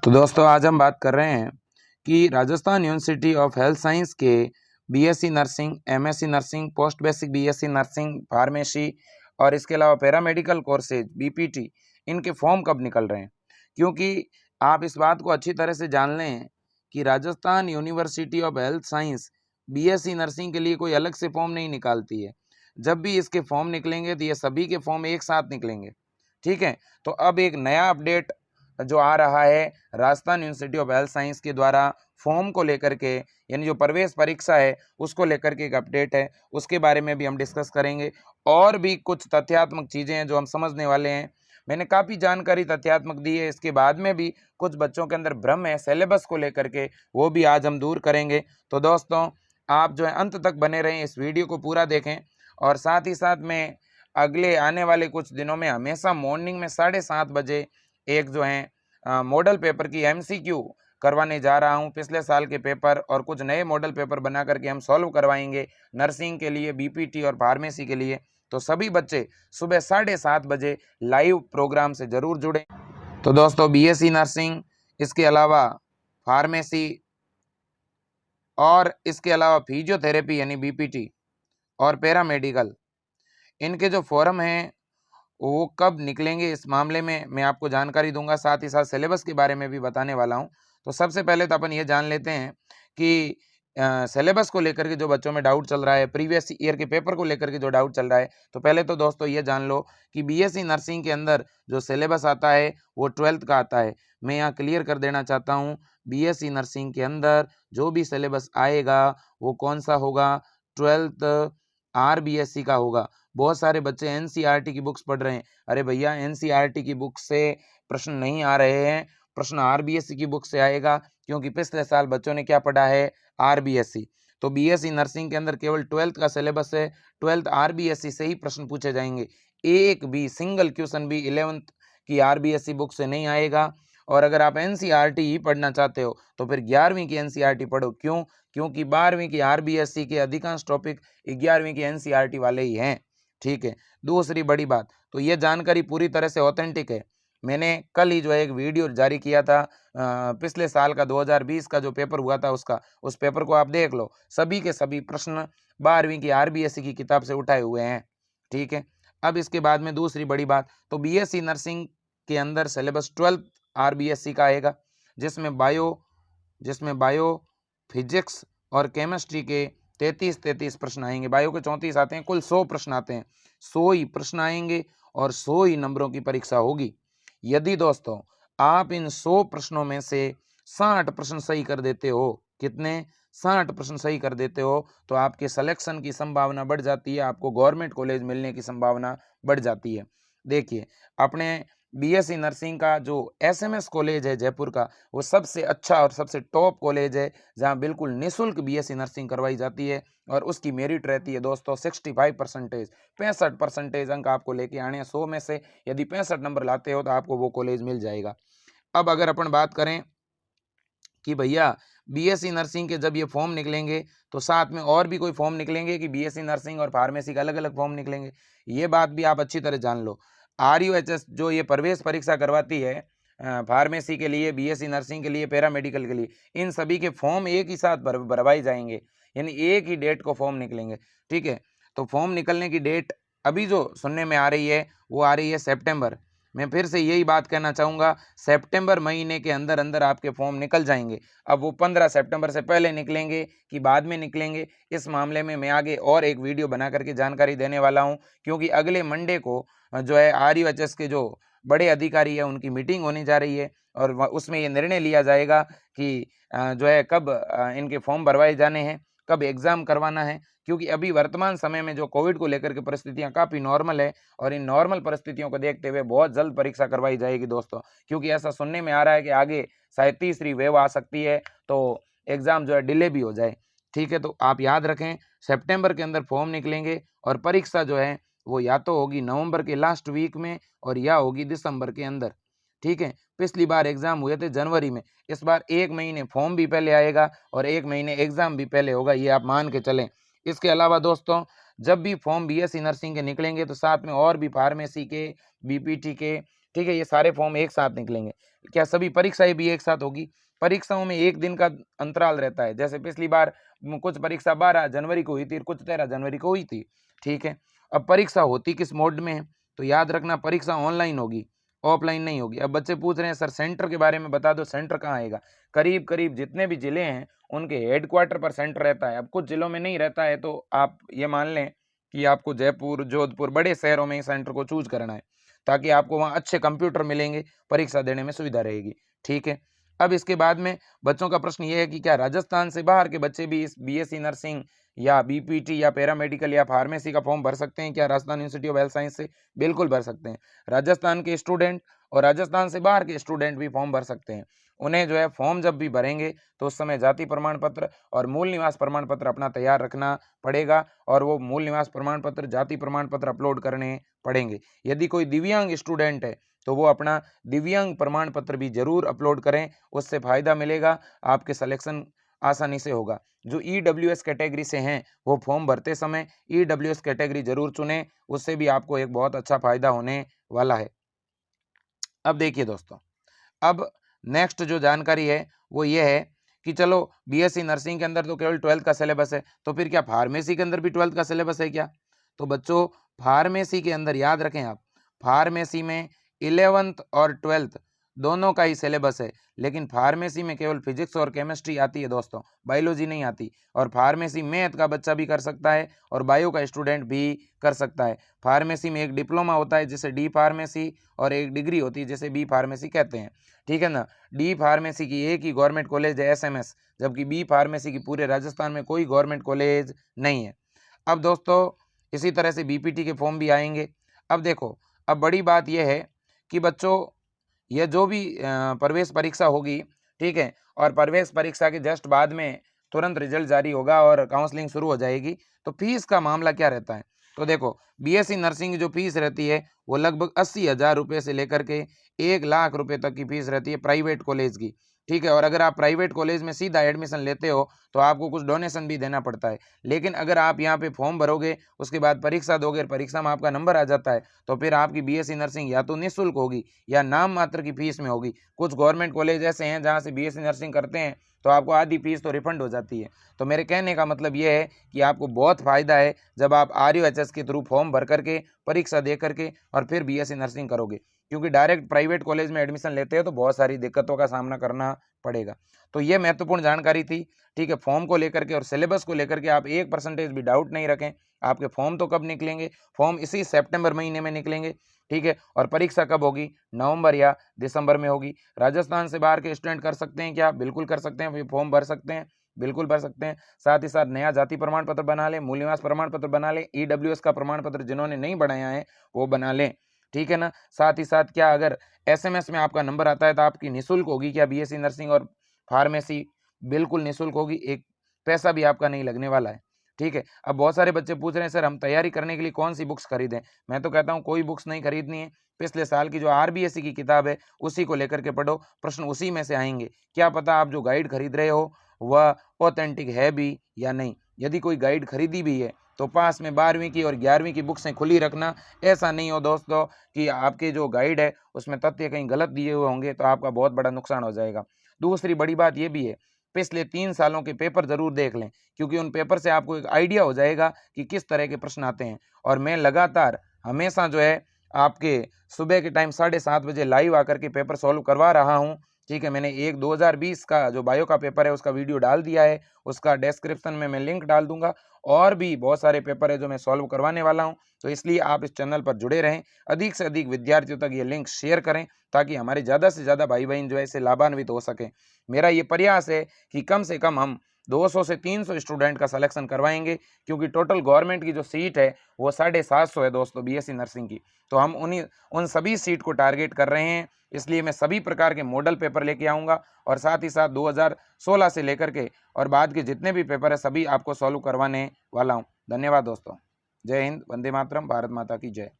तो दोस्तों आज हम बात कर रहे हैं कि Rajasthan university of health science के BSc nursing, MSc nursing, post basic BSc nursing, pharmacy और इसके अलावा पैरामेडिकल कोर्सेज बीपीटी, इनके फॉर्म कब निकल रहे हैं। क्योंकि आप इस बात को अच्छी तरह से जान लें कि Rajasthan university of health science BSc nursing के लिए कोई अलग से फॉर्म नहीं निकालती है। जब भी इसके फॉर्म निकलेंगे तो ये सभी के फॉर्म एक साथ निकलेंगे। ठीक है, तो अब एक नया अपडेट जो आ रहा है Rajasthan university of health science के द्वारा फॉर्म को लेकर के, यानी जो प्रवेश परीक्षा है उसको लेकर के एक अपडेट है, उसके बारे में भी हम डिस्कस करेंगे। और भी कुछ तथ्यात्मक चीज़ें हैं जो हम समझने वाले हैं। मैंने काफ़ी जानकारी तथ्यात्मक दी है, इसके बाद में भी कुछ बच्चों के अंदर भ्रम है सिलेबस को लेकर के, वो भी आज हम दूर करेंगे। तो दोस्तों आप जो है अंत तक बने रहें, इस वीडियो को पूरा देखें। और साथ ही साथ में अगले आने वाले कुछ दिनों में हमेशा मॉर्निंग में 7:30 बजे एक जो है मॉडल पेपर की एमसीक्यू करवाने जा रहा हूं। पिछले साल के पेपर और कुछ नए मॉडल पेपर बना करके हम सॉल्व करवाएंगे नर्सिंग के लिए, बीपीटी और फार्मेसी के लिए। तो सभी बच्चे सुबह 7:30 बजे लाइव प्रोग्राम से ज़रूर जुड़ें। तो दोस्तों बीएससी नर्सिंग, इसके अलावा फार्मेसी और इसके अलावा फिजियोथेरेपी यानी बीपीटी और पैरामेडिकल, इनके जो फॉर्म हैं वो कब निकलेंगे, इस मामले में मैं आपको जानकारी दूंगा। साथ ही साथ सिलेबस के बारे में भी बताने वाला हूं। तो सबसे पहले तो अपन ये जान लेते हैं कि सिलेबस को लेकर के जो बच्चों में डाउट चल रहा है, प्रीवियस ईयर के पेपर को लेकर के जो डाउट चल रहा है, तो पहले तो दोस्तों ये जान लो कि बीएससी नर्सिंग के अंदर जो सिलेबस आता है वो 12th का आता है। मैं यहाँ क्लियर कर देना चाहता हूँ, बीएससी नर्सिंग के अंदर जो भी सिलेबस आएगा वो कौन सा होगा, 12th आरबीएससी का होगा। बहुत सारे बच्चे एनसीईआरटी की बुक्स पढ़ रहे हैं। अरे भैया, एनसीईआरटी की बुक से प्रश्न नहीं आ रहे हैं, प्रश्न आरबीएससी की बुक से आएगा। क्योंकि पिछले साल बच्चों ने क्या पढ़ा है, आरबीएससी। तो बीएससी नर्सिंग के अंदर केवल 12th का सिलेबस है, 12th आरबीएससी से ही प्रश्न पूछे जाएंगे। एक भी सिंगल क्वेश्चन भी 11th की आरबीएससी बुक से नहीं आएगा। और अगर आप एनसीईआरटी ही पढ़ना चाहते हो तो फिर 11वीं की एनसीईआरटी पढ़ो। क्यों? क्योंकि 12वीं की आरबीएससी के अधिकांश टॉपिक 11वीं की एनसीईआरटी वाले ही हैं। ठीक है, दूसरी बड़ी बात, तो ये जानकारी पूरी तरह से ऑथेंटिक है। मैंने कल ही जो है एक वीडियो जारी किया था, पिछले साल का 2020 का जो पेपर हुआ था उसका, उस पेपर को आप देख लो। सभी के सभी प्रश्न 12वीं की आरबीएससी की किताब से उठाए हुए हैं। ठीक है, अब इसके बाद में दूसरी बड़ी बात, तो बीएससी नर्सिंग के अंदर सिलेबस 12th आरबीएससी का आएगा, जिसमें बायो, फिजिक्स और केमिस्ट्री के 33 प्रश्न आएंगे। बायो के 34 आते हैं, कुल 100 प्रश्न आते हैं। 100 ही प्रश्न आएंगे और 100 ही नंबरों की परीक्षा होगी। यदि दोस्तों आप इन 100 प्रश्नों में से 60 प्रश्न सही कर देते हो, कितने, 60 प्रश्न सही कर देते हो, तो आपके सिलेक्शन की संभावना बढ़ जाती है, आपको गवर्नमेंट कॉलेज मिलने की संभावना बढ़ जाती है। देखिए, अपने बीएससी नर्सिंग का जो एसएमएस कॉलेज है जयपुर का, वो सबसे अच्छा और सबसे टॉप कॉलेज है, जहां बिल्कुल निःशुल्क बीएससी नर्सिंग करवाई जाती है। और उसकी मेरिट रहती है दोस्तों 65%, 65% अंक आपको लेके आने हैं 100 में से। यदि 65 नंबर लाते हो तो आपको वो कॉलेज मिल जाएगा। अब अगर अपन बात करें कि भैया बीएससी नर्सिंग के जब ये फॉर्म निकलेंगे तो साथ में और भी कोई फॉर्म निकलेंगे कि बीएससी नर्सिंग और फार्मेसी का अलग अलग फॉर्म निकलेंगे, ये बात भी आप अच्छी तरह जान लो। आरयूएचएस जो ये प्रवेश परीक्षा करवाती है फार्मेसी के लिए, बीएससी नर्सिंग के लिए, पैरामेडिकल के लिए, इन सभी के फॉर्म एक ही साथ भरवाए जाएंगे, यानी एक ही डेट को फॉर्म निकलेंगे। ठीक है, तो फॉर्म निकलने की डेट अभी जो सुनने में आ रही है वो आ रही है सितंबर। मैं फिर से यही बात कहना चाहूँगा, सितंबर महीने के अंदर अंदर आपके फॉर्म निकल जाएंगे। अब वो 15 सितंबर से पहले निकलेंगे कि बाद में निकलेंगे, इस मामले में मैं आगे और एक वीडियो बना करके जानकारी देने वाला हूँ। क्योंकि अगले मंडे को जो है आरयूएचएस के जो बड़े अधिकारी है उनकी मीटिंग होने जा रही है और उसमें ये निर्णय लिया जाएगा कि जो है कब इनके फॉर्म भरवाए जाने हैं, कब एग्ज़ाम करवाना है। क्योंकि अभी वर्तमान समय में जो कोविड को लेकर के परिस्थितियां काफ़ी नॉर्मल है और इन नॉर्मल परिस्थितियों को देखते हुए बहुत जल्द परीक्षा करवाई जाएगी दोस्तों। क्योंकि ऐसा सुनने में आ रहा है कि आगे शायद तीसरी वेव आ सकती है, तो एग्ज़ाम जो है डिले भी हो जाए। ठीक है, तो आप याद रखें सितंबर के अंदर फॉर्म निकलेंगे और परीक्षा जो है वो या तो होगी नवंबर के लास्ट वीक में और या होगी दिसंबर के अंदर। ठीक है, पिछली बार एग्ज़ाम हुए थे जनवरी में, इस बार 1 महीने फॉर्म भी पहले आएगा और 1 महीने एग्ज़ाम भी पहले होगा, ये आप मान के चलें। इसके अलावा दोस्तों जब भी फॉर्म बीएससी नर्सिंग के निकलेंगे तो साथ में और भी फार्मेसी के, बीपीटी के, ठीक है, ये सारे फॉर्म एक साथ निकलेंगे। क्या सभी परीक्षाएं भी एक साथ होगी? परीक्षाओं में एक दिन का अंतराल रहता है, जैसे पिछली बार कुछ परीक्षा 12 जनवरी को हुई थी, कुछ 13 जनवरी को हुई थी। ठीक है, अब परीक्षा होती किस मोड में है, तो याद रखना परीक्षा ऑनलाइन होगी, ऑफलाइन नहीं होगी। अब बच्चे पूछ रहे हैं सर सेंटर के बारे में बता दो, सेंटर कहाँ आएगा? करीब करीब जितने भी जिले हैं उनके हेडक्वार्टर पर सेंटर रहता है। अब कुछ जिलों में नहीं रहता है, तो आप ये मान लें कि आपको जयपुर, जोधपुर, बड़े शहरों में सेंटर को चूज करना है, ताकि आपको वहाँ अच्छे कंप्यूटर मिलेंगे, परीक्षा देने में सुविधा रहेगी। ठीक है, अब इसके बाद में बच्चों का प्रश्न ये है कि क्या राजस्थान से बाहर के बच्चे भी इस बीएससी नर्सिंग या बीपीटी या पैरामेडिकल या फार्मेसी का फॉर्म भर सकते हैं क्या Rajasthan institute of health science से? बिल्कुल भर सकते हैं। राजस्थान के स्टूडेंट और राजस्थान से बाहर के स्टूडेंट भी फॉर्म भर सकते हैं। उन्हें जो है फॉर्म जब भी भरेंगे तो उस समय जाति प्रमाण पत्र और मूल निवास प्रमाण पत्र अपना तैयार रखना पड़ेगा, और वो मूल निवास प्रमाण पत्र, जाति प्रमाण पत्र अपलोड करने पड़ेंगे। यदि कोई दिव्यांग स्टूडेंट है तो वो अपना दिव्यांग प्रमाण पत्र भी जरूर अपलोड करें, उससे फायदा मिलेगा, आपके सिलेक्शन आसानी से होगा। जो ईडब्ल्यूएस कैटेगरी से हैं वो फॉर्म भरते समय ईडब्ल्यूएस कैटेगरी जरूर चुनें, उससे भी आपको एक बहुत अच्छा फायदा होने वाला है। अब देखिए दोस्तों, अब नेक्स्ट जो जानकारी है वो ये है कि चलो बीएससी नर्सिंग के अंदर तो केवल 12th का सिलेबस है, तो फिर क्या फार्मेसी के अंदर भी 12th का सिलेबस है क्या? तो बच्चों फार्मेसी के अंदर याद रखें आप, फार्मेसी में 11th और 12th दोनों का ही सिलेबस है, लेकिन फार्मेसी में केवल फिजिक्स और केमिस्ट्री आती है दोस्तों, बायोलॉजी नहीं आती। और फार्मेसी मैथ का बच्चा भी कर सकता है और बायो का स्टूडेंट भी कर सकता है। फार्मेसी में एक डिप्लोमा होता है जिसे डी फार्मेसी, और एक डिग्री होती है जिसे बी फार्मेसी कहते हैं। ठीक है ना, डी फार्मेसी की एक ही गवर्नमेंट कॉलेज है एसएमएस, जबकि बी फार्मेसी की पूरे राजस्थान में कोई गवर्नमेंट कॉलेज नहीं है। अब दोस्तों इसी तरह से बीपीटी के फॉर्म भी आएंगे। अब देखो, अब बड़ी बात यह है कि बच्चों यह जो भी प्रवेश परीक्षा होगी, ठीक है, और प्रवेश परीक्षा के जस्ट बाद में तुरंत रिजल्ट जारी होगा और काउंसलिंग शुरू हो जाएगी, तो फीस का मामला क्या रहता है? तो देखो बीएससी नर्सिंग की जो फीस रहती है वो लगभग 80,000 रुपये से लेकर के 1,00,000 रुपये तक की फीस रहती है प्राइवेट कॉलेज की। ठीक है, और अगर आप प्राइवेट कॉलेज में सीधा एडमिशन लेते हो तो आपको कुछ डोनेशन भी देना पड़ता है। लेकिन अगर आप यहाँ पे फॉर्म भरोगे, उसके बाद परीक्षा दोगे, परीक्षा में आपका नंबर आ जाता है, तो फिर आपकी बीएससी नर्सिंग या तो निःशुल्क होगी या नाम मात्र की फीस में होगी। कुछ गवर्नमेंट कॉलेज ऐसे हैं जहाँ से बीएससी नर्सिंग करते हैं तो आपको आधी फीस तो रिफंड हो जाती है। तो मेरे कहने का मतलब ये है कि आपको बहुत फ़ायदा है जब आप RUHS के थ्रू फॉर्म भर करके, परीक्षा दे करके और फिर बीएससी नर्सिंग करोगे, क्योंकि डायरेक्ट प्राइवेट कॉलेज में एडमिशन लेते हो तो बहुत सारी दिक्कतों का सामना करना पड़ेगा। तो ये महत्वपूर्ण जानकारी थी। ठीक है, फॉर्म को लेकर के और सिलेबस को लेकर के आप 1% भी डाउट नहीं रखें। आपके फॉर्म तो कब निकलेंगे? फॉर्म इसी सितंबर महीने में निकलेंगे। ठीक है, और परीक्षा कब होगी? नवंबर या दिसंबर में होगी। राजस्थान से बाहर के स्टूडेंट कर सकते हैं क्या? बिल्कुल कर सकते हैं, फॉर्म भर सकते हैं, बिल्कुल भर सकते हैं। साथ ही साथ नया जाति प्रमाण पत्र बना लें, मूल निवास प्रमाण पत्र बना लें, ईडब्ल्यूएस का प्रमाण पत्र जिन्होंने नहीं बनाया है वो बना लें। ठीक है ना, साथ ही साथ क्या अगर एसएमएस में आपका नंबर आता है तो आपकी निःशुल्क होगी क्या बीएससी नर्सिंग और फार्मेसी? बिल्कुल निःशुल्क होगी, एक पैसा भी आपका नहीं लगने वाला है। ठीक है, अब बहुत सारे बच्चे पूछ रहे हैं सर हम तैयारी करने के लिए कौन सी बुक्स खरीदें? मैं तो कहता हूँ कोई बुक्स नहीं खरीदनी है। पिछले साल की जो आरबीएससी की किताब है उसी को लेकर के पढ़ो, प्रश्न उसी में से आएंगे। क्या पता आप जो गाइड खरीद रहे हो वह ऑथेंटिक है भी या नहीं। यदि कोई गाइड खरीदी भी है तो पास में 12वीं की और 11वीं की बुक्सें खुली रखना। ऐसा नहीं हो दोस्तों कि आपके जो गाइड है उसमें तथ्य कहीं गलत दिए हुए होंगे तो आपका बहुत बड़ा नुकसान हो जाएगा। दूसरी बड़ी बात ये भी है, पिछले 3 सालों के पेपर जरूर देख लें, क्योंकि उन पेपर से आपको एक आइडिया हो जाएगा कि किस तरह के प्रश्न आते हैं। और मैं लगातार हमेशा जो है आपके सुबह के टाइम 7:30 बजे लाइव आकर के पेपर सॉल्व करवा रहा हूँ। ठीक है, मैंने एक 2020 का जो बायो का पेपर है उसका वीडियो डाल दिया है, उसका डिस्क्रिप्शन में मैं लिंक डाल दूंगा। और भी बहुत सारे पेपर है जो मैं सॉल्व करवाने वाला हूं, तो इसलिए आप इस चैनल पर जुड़े रहें, अधिक से अधिक विद्यार्थियों तक ये लिंक शेयर करें ताकि हमारे ज़्यादा से ज़्यादा भाई बहन जो है इससे लाभान्वित हो सके। मेरा ये प्रयास है कि कम से कम हम 200 से 300 स्टूडेंट का सिलेक्शन करवाएंगे, क्योंकि टोटल गवर्नमेंट की जो सीट है वो 750 है दोस्तों बीएससी नर्सिंग की। तो हम उन सभी सीट को टारगेट कर रहे हैं, इसलिए मैं सभी प्रकार के मॉडल पेपर लेके आऊँगा और साथ ही साथ 2016 से लेकर के और बाद के जितने भी पेपर है सभी आपको सॉल्व करवाने वाला हूँ। धन्यवाद दोस्तों। जय हिंद, वंदे मातरम, भारत माता की जय।